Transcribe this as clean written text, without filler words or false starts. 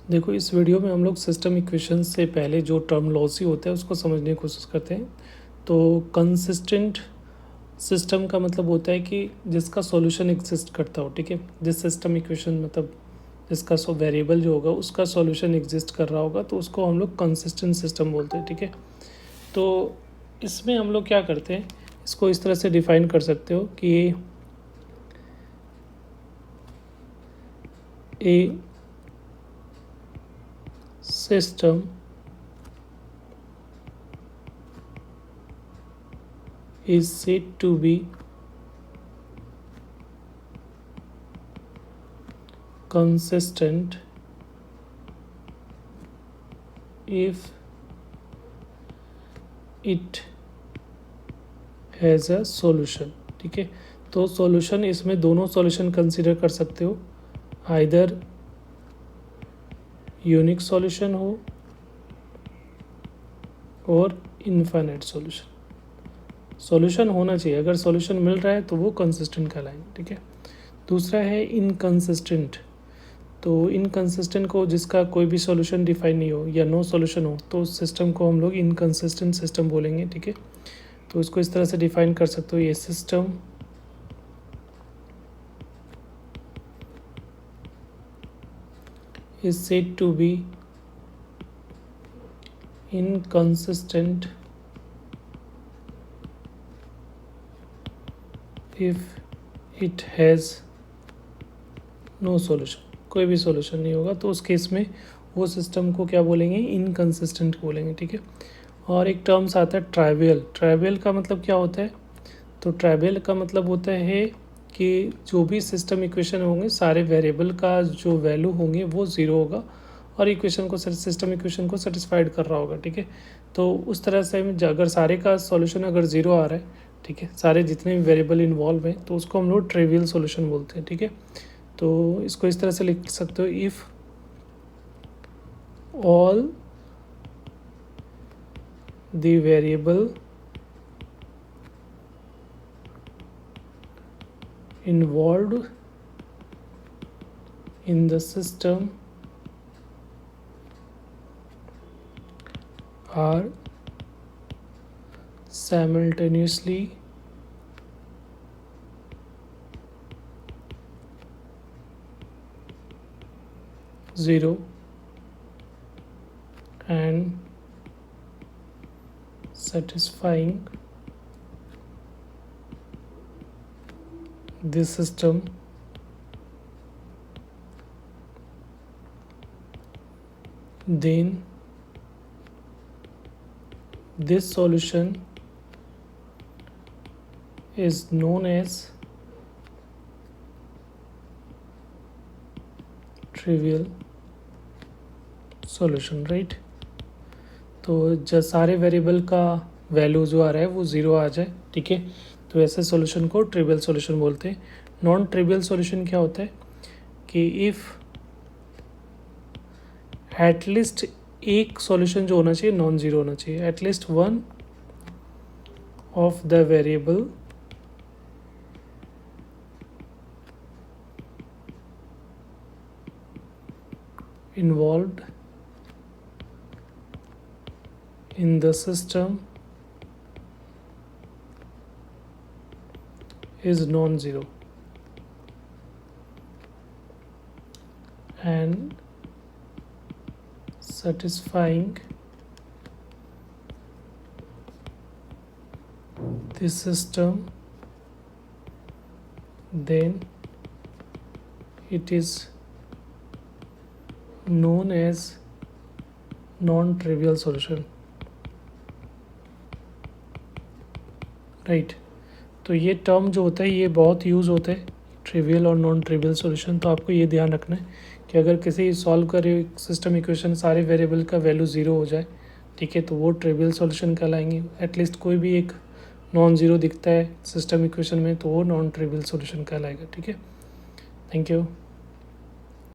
देखो, इस वीडियो में हम लोग सिस्टम इक्वेशन से पहले जो टर्मिनोलॉजी होता है उसको समझने की कोशिश करते हैं। तो कंसिस्टेंट सिस्टम का मतलब होता है कि जिसका सॉल्यूशन एग्जिस्ट करता हो, ठीक है। जिस सिस्टम इक्वेशन मतलब जिसका वेरिएबल जो होगा उसका सॉल्यूशन एग्जिस्ट कर रहा होगा तो उसको हम लोग कंसिस्टेंट सिस्टम बोलते हैं, ठीक है। तो इसमें हम लोग क्या करते हैं, इसको इस तरह से डिफाइन कर सकते हो कि ए system is said to be consistent if it has a solution, ठीक है। तो सॉल्यूशन इसमें दोनों सॉल्यूशन कंसीडर कर सकते हो, आइदर यूनिक सॉल्यूशन हो और इनफाइनाइट सॉल्यूशन। सॉल्यूशन होना चाहिए, अगर सॉल्यूशन मिल रहा है तो वो कंसिस्टेंट कहलाएंगे, ठीक है। दूसरा है इनकंसिस्टेंट। तो इनकंसिस्टेंट को जिसका कोई भी सॉल्यूशन डिफाइन नहीं हो या नो सॉल्यूशन हो तो उस सिस्टम को हम लोग इनकंसिस्टेंट सिस्टम बोलेंगे, ठीक है। तो इसको इस तरह से डिफाइन कर सकते हो, ये system is said to be inconsistent if it has no solution। कोई भी सॉल्यूशन नहीं होगा तो उस केस में वो सिस्टम को क्या बोलेंगे, इनकंसिस्टेंट बोलेंगे, ठीक है। और एक टर्म्स आता है ट्राइवियल। ट्राइवियल का मतलब क्या होता है, तो ट्राइवियल का मतलब होता है कि जो भी सिस्टम इक्वेशन होंगे सारे वेरिएबल का जो वैल्यू होंगे वो ज़ीरो होगा और इक्वेशन को सिस्टम इक्वेशन को सेटिस्फाइड कर रहा होगा, ठीक है। तो उस तरह से अगर सारे का सॉल्यूशन अगर ज़ीरो आ रहा है, ठीक है, सारे जितने भी वेरिएबल इन्वॉल्व हैं तो उसको हम लोग ट्रिवियल सॉल्यूशन बोलते हैं, ठीक है। तो इसको इस तरह से लिख सकते हो, if all the variable involved in the system are simultaneously zero and satisfying this system, then this solution is known as trivial solution, right. तो जब सारे वेरिएबल का वैल्यू जो आ रहा है वो ज़ीरो आ जाए, ठीक है, तो ऐसे सॉल्यूशन को ट्रिवियल सॉल्यूशन बोलते हैं। नॉन ट्रिवियल सॉल्यूशन क्या होता है कि इफ़ एटलीस्ट एक सॉल्यूशन जो होना चाहिए नॉन ज़ीरो होना चाहिए, at least one of the variable involved in the system is non-zero and satisfying the system, then it is known as non-trivial solution, right. तो ये टर्म जो होता है ये बहुत यूज़ होता है, ट्रिवियल और नॉन ट्रिवियल सॉल्यूशन। तो आपको ये ध्यान रखना है कि अगर किसी सॉल्व करे सिस्टम इक्वेशन सारे वेरिएबल का वैल्यू ज़ीरो हो जाए, ठीक है, तो वो ट्रिवियल सॉल्यूशन कहलाएंगे। एटलीस्ट कोई भी एक नॉन ज़ीरो दिखता है सिस्टम इक्वेशन में तो वो नॉन ट्रिवियल सॉल्यूशन कहलाएगा, ठीक है। Thank you.